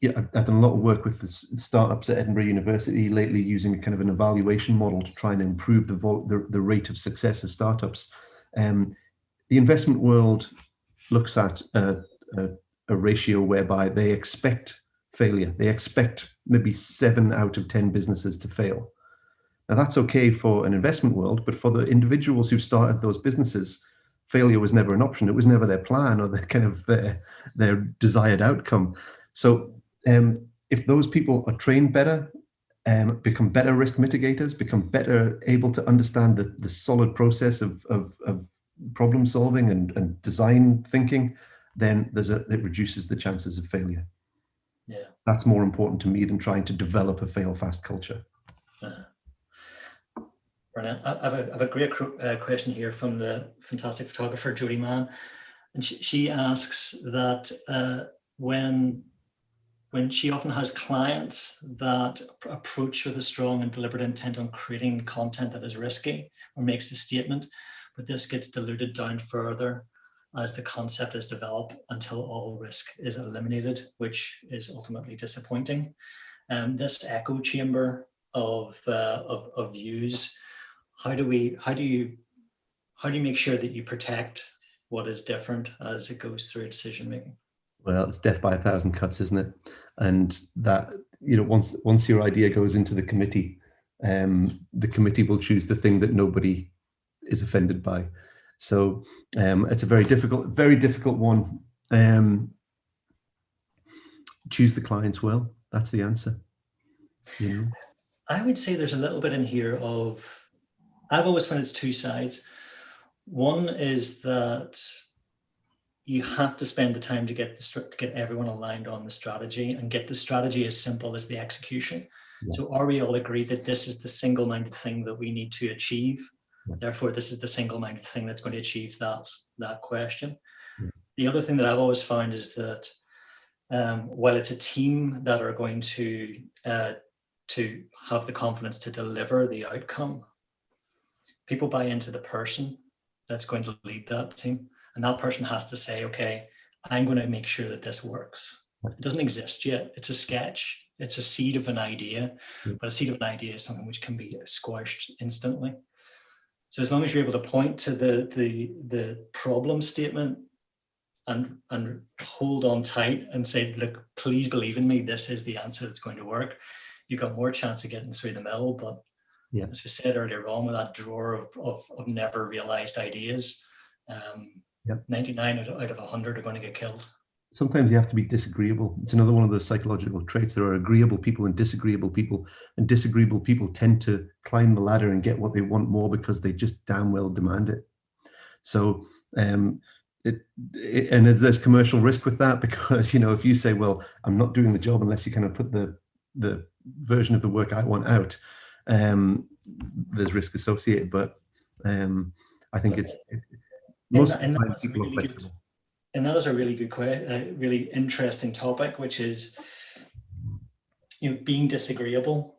Yeah, I've done a lot of work with the startups at Edinburgh University lately, using a kind of an evaluation model to try and improve the rate of success of startups. The investment world looks at a ratio whereby they expect failure. They expect maybe 7 out of 10 businesses to fail. Now that's okay for an investment world, but for the individuals who started those businesses, failure was never an option. It was never their plan or their kind of their desired outcome. So if those people are trained better, become better risk mitigators, become better able to understand the solid process of problem solving and design thinking, then it reduces the chances of failure. Yeah, that's more important to me than trying to develop a fail fast culture. Brilliant. I have a great question here from the fantastic photographer Jody Mann, and she asks that when she often has clients that approach with a strong and deliberate intent on creating content that is risky or makes a statement, but this gets diluted down further as the concept is developed until all risk is eliminated, which is ultimately disappointing. This echo chamber of views, how do you make sure that you protect what is different as it goes through decision making? Well, it's death by 1,000 cuts, isn't it? And that, once your idea goes into the committee will choose the thing that nobody is offended by. So it's a very difficult one. Choose the clients well. That's the answer. I would say there's a little bit in here of, I've always found it's two sides. One is that you have to spend the time to get everyone aligned on the strategy and get the strategy as simple as the execution. Yeah. So are we all agreed that this is the single-minded thing that we need to achieve? Yeah. Therefore, this is the single-minded thing that's going to achieve that question. Yeah. The other thing that I've always found is that while it's a team that are going to have the confidence to deliver the outcome, people buy into the person that's going to lead that team. And that person has to say, okay, I'm going to make sure that this works. It doesn't exist yet. It's a sketch. It's a seed of an idea, but a seed of an idea is something which can be squashed instantly. So as long as you're able to point to the problem statement and hold on tight and say, look, please believe in me, this is the answer that's going to work, you've got more chance of getting through the mill. But yeah, as we said earlier on, with that drawer of never realized ideas, 99 out of 100 are going to get killed. Sometimes you have to be disagreeable. It's another one of those psychological traits. There are agreeable people and disagreeable people tend to climb the ladder and get what they want more because they just damn well demand it. So and there's commercial risk with that, because if you say, well, I'm not doing the job unless you kind of put the version of the work I want out, there's risk associated. But I think most of the time people are flexible. And that is a really good, really interesting topic, which is, being disagreeable.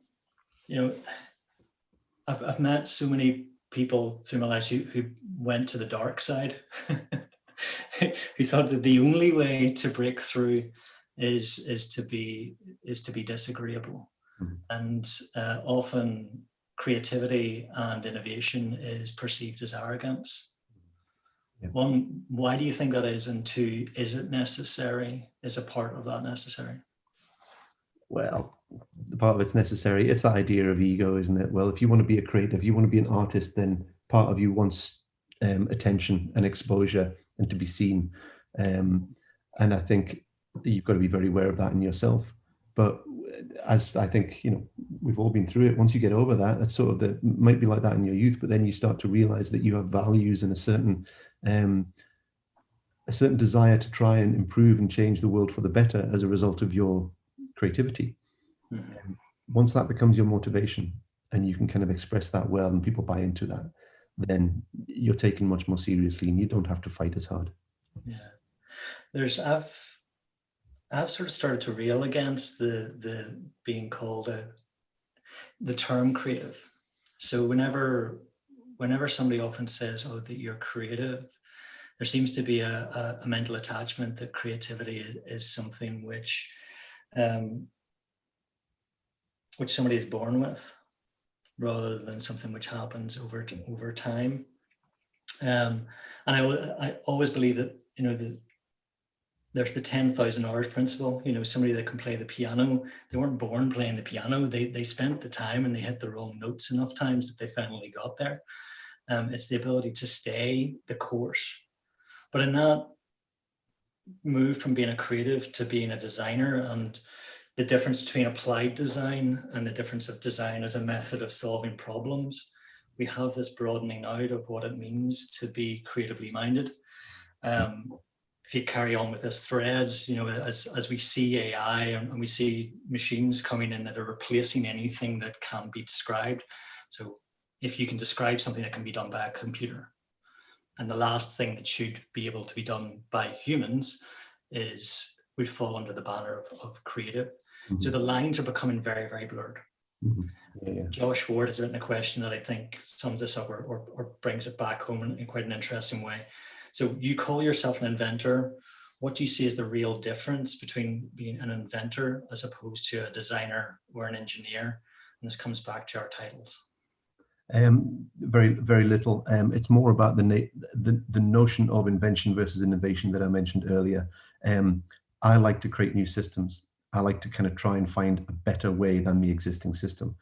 I've met so many people through my life who went to the dark side, who thought that the only way to break through is to be disagreeable. Mm-hmm. And often creativity and innovation is perceived as arrogance. Yeah. One, why do you think that is? And two, is it necessary? Is a part of that necessary? Well, the part of it's necessary. It's that idea of ego, isn't it? Well, if you want to be a creative, you want to be an artist, then part of you wants attention and exposure and to be seen. And I think you've got to be very aware of that in yourself. But as I think, we've all been through it. Once you get over that, that's sort of might be like that in your youth, but then you start to realize that you have values and a certain desire to try and improve and change the world for the better as a result of your creativity. Mhm. Once that becomes your motivation and you can kind of express that well and people buy into that, then you're taken much more seriously and you don't have to fight as hard. Yeah. I've sort of started to rail against the being called the term creative. So whenever somebody often says, "Oh, that you're creative," there seems to be a mental attachment that creativity is something which somebody is born with, rather than something which happens over time. And I always believe that, there's the 10,000 hours principle. Somebody that can play the piano, they weren't born playing the piano. They spent the time and they hit the wrong notes enough times that they finally got there. It's the ability to stay the course. But in that move from being a creative to being a designer, and the difference between applied design and the difference of design as a method of solving problems, we have this broadening out of what it means to be creatively minded. If you carry on with this thread, as we see AI and we see machines coming in that are replacing anything that can be described. So if you can describe something that can be done by a computer, and the last thing that should be able to be done by humans would fall under the banner of creative. Mm-hmm. So the lines are becoming very, very blurred. Mm-hmm. Yeah. Josh Ward has written a question that I think sums this up or brings it back home in quite an interesting way. So you call yourself an inventor. What do you see as the real difference between being an inventor as opposed to a designer or an engineer? And this comes back to our titles. Very, very little. It's more about the notion of invention versus innovation that I mentioned earlier. I like to create new systems. I like to kind of try and find a better way than the existing system.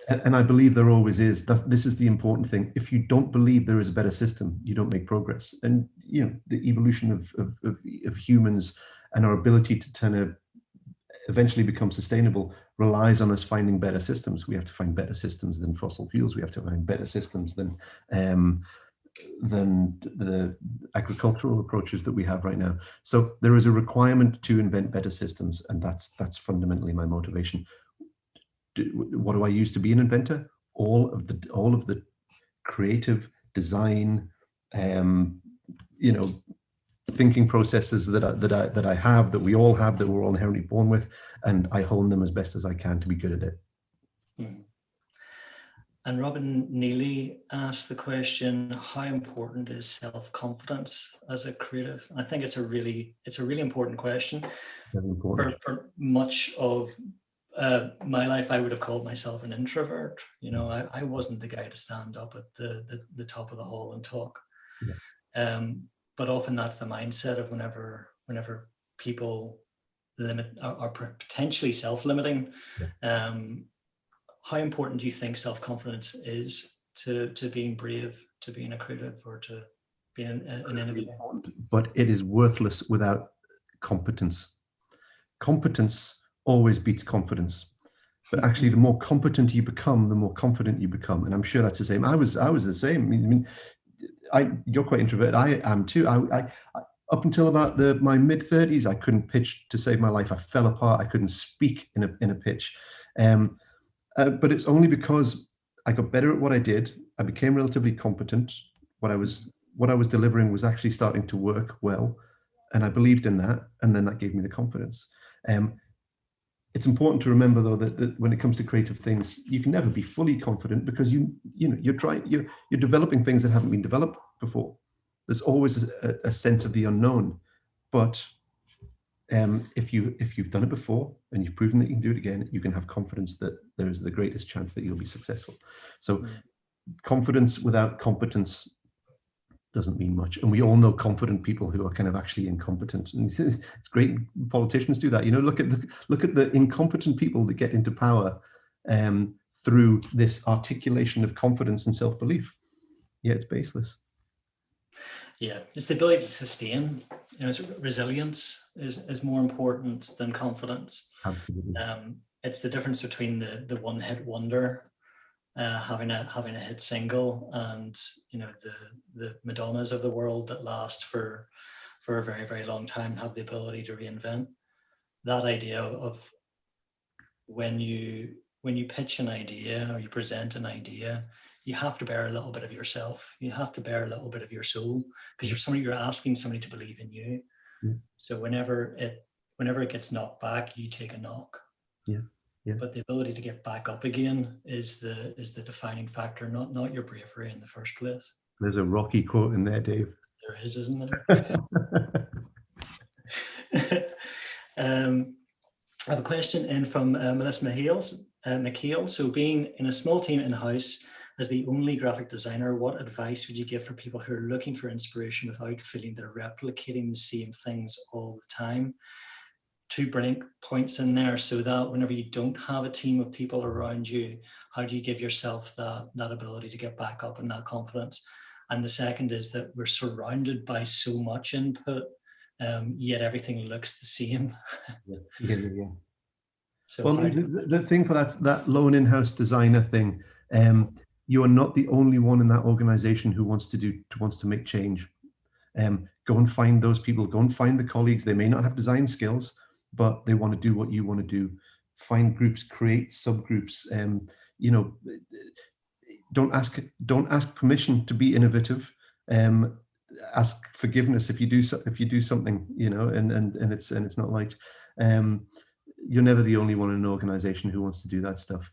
And I believe there always is. This is the important thing. If you don't believe there is a better system, you don't make progress. And the evolution of humans and our ability to eventually become sustainable relies on us finding better systems. We have to find better systems than fossil fuels. We have to find better systems than the agricultural approaches that we have right now. So there is a requirement to invent better systems, and that's fundamentally my motivation. What do I use to be an inventor? All of the creative design, thinking processes that I have, that we all have, that we're all inherently born with, and I hone them as best as I can to be good at it. And Robin Neely asked the question, how important is self-confidence as a creative? And I think it's a really important question. Very important. For much of my life, I would have called myself an introvert. I wasn't the guy to stand up at the top of the hall and talk. Yeah. But often that's the mindset of whenever people are potentially self-limiting. Yeah. How important do you think self-confidence is to being brave, to being a creative, or to being an innovator? But it is worthless without competence. Competence always beats confidence. But actually, the more competent you become, the more confident you become. And I'm sure that's the same. I was the same. I mean, you're quite introverted. I am too. I up until about my mid-30s, I couldn't pitch to save my life. I fell apart. I couldn't speak in a pitch. But it's only because I got better at what I did. I became relatively competent. What I was delivering was actually starting to work well, and I believed in that. And then that gave me the confidence. It's important to remember, though, that when it comes to creative things, you can never be fully confident because you're developing things that haven't been developed before. There's always a sense of the unknown, but if you've done it before and you've proven that you can do it again, you can have confidence that there is the greatest chance that you'll be successful. So, confidence without competence doesn't mean much. And we all know confident people who are kind of actually incompetent. And it's great politicians do that. Look at the incompetent people that get into power through this articulation of confidence and self-belief. Yeah, it's baseless. Yeah, it's the ability to sustain. Resilience is more important than confidence. Absolutely. It's the difference between the one-hit wonder, having a hit single, and the Madonnas of the world that last for a very, very long time, have the ability to reinvent. That idea of when you pitch an idea or you present an idea, you have to bear a little bit of yourself. You have to bear a little bit of your soul, because you're asking somebody to believe in you. Yeah. So whenever it gets knocked back, you take a knock. Yeah. Yeah. But the ability to get back up again is the defining factor, not your bravery in the first place. There's a Rocky quote in there, Dave. There is, isn't there? I have a question in from Melissa McHale. So, being in a small team in-house as the only graphic designer, what advice would you give for people who are looking for inspiration without feeling they're replicating the same things all the time? 2 brilliant points in there, so that whenever you don't have a team of people around you, how do you give yourself that ability to get back up and that confidence? And the second is that we're surrounded by so much input, yet everything looks the same. Yeah. So well, the thing for that lone in-house designer thing, you are not the only one in that organization who wants to make change. Go and find those people. Go and find the colleagues. They may not have design skills, but they want to do what you want to do. Find groups, create subgroups. Don't ask permission to be innovative. Ask forgiveness if you do something, and it's not liked. You're never the only one in an organization who wants to do that stuff.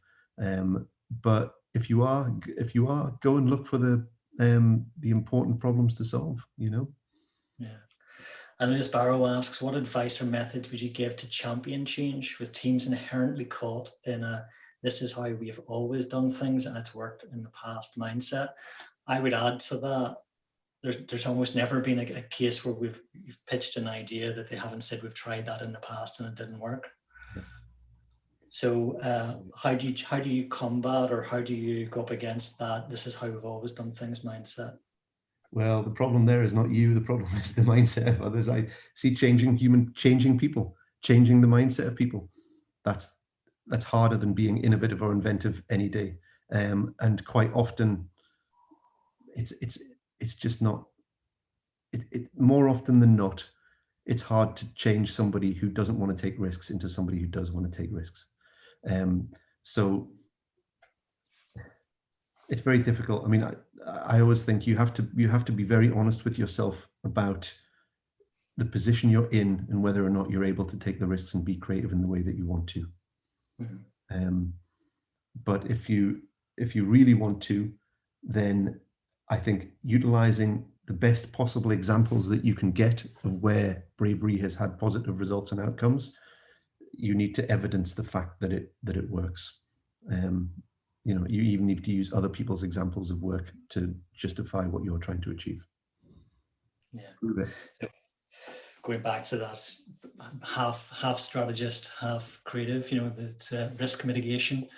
But if you are, go and look for the important problems to solve. Yeah. And Liz Barrow asks, what advice or methods would you give to champion change with teams inherently caught in a "this is how we have always done things and it's worked in the past" mindset? I would add to that, there's almost never been a case where we've pitched an idea that they haven't said we've tried that in the past and it didn't work. So how do you combat, or how do you go up against that "this is how we've always done things" mindset? Well, the problem there is not you. The problem is the mindset of others. I see changing people, changing the mindset of people. That's harder than being innovative or inventive any day. And quite often, it's just not. It more often than not, it's hard to change somebody who doesn't want to take risks into somebody who does want to take risks. So it's very difficult. I mean, I always think you have to be very honest with yourself about the position you're in and whether or not you're able to take the risks and be creative in the way that you want to. Mm-hmm. But if you really want to, then I think utilizing the best possible examples that you can get of where bravery has had positive results and outcomes, you need to evidence the fact that it works. You even need to use other people's examples of work to justify what you're trying to achieve. Yeah. Going back to that half strategist, half creative, that risk mitigation.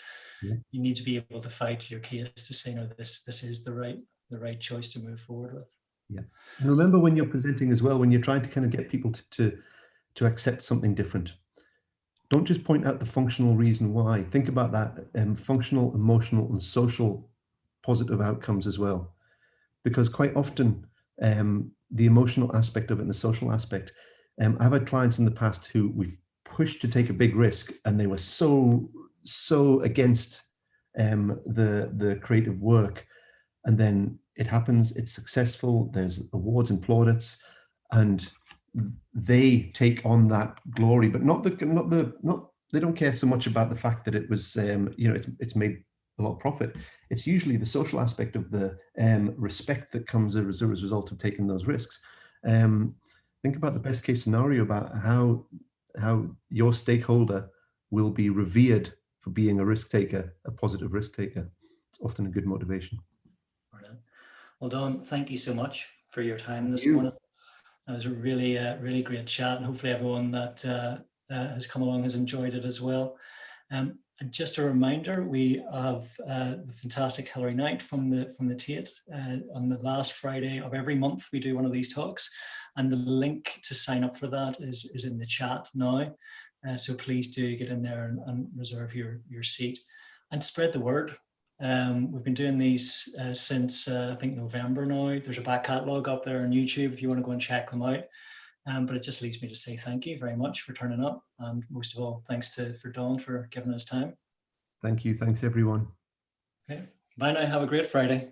Yeah. You need to be able to fight your case to say, no, this is the right choice to move forward with. Yeah. And remember, when you're presenting as well, when you're trying to kind of get people to accept something different, don't just point out the functional reason why. Think about that functional, emotional, and social positive outcomes as well. Because quite often, the emotional aspect of it and the social aspect, I've had clients in the past who we've pushed to take a big risk, and they were so against the creative work. And then it happens, it's successful, there's awards and plaudits, and they take on that glory, but they don't care so much about the fact that it was it's made a lot of profit. It's usually the social aspect of the respect that comes as a result of taking those risks. Think about the best case scenario about how your stakeholder will be revered for being a risk taker, a positive risk taker. It's often a good motivation. Brilliant. Well, Don, thank you so much for your time this morning. It was a really great chat, and hopefully everyone that has come along has enjoyed it as well. And just a reminder, we have the fantastic Hillary Knight from the Tate on the last Friday of every month. We do one of these talks, and the link to sign up for that is in the chat now. So please do get in there and reserve your seat and spread the word. We've been doing these since I think November now. There's a back catalogue up there on YouTube if you want to go and check them out. But it just leaves me to say thank you very much for turning up, and most of all, thanks for Dawn for giving us time. Thank you. Thanks, everyone. Okay. Bye now. Have a great Friday.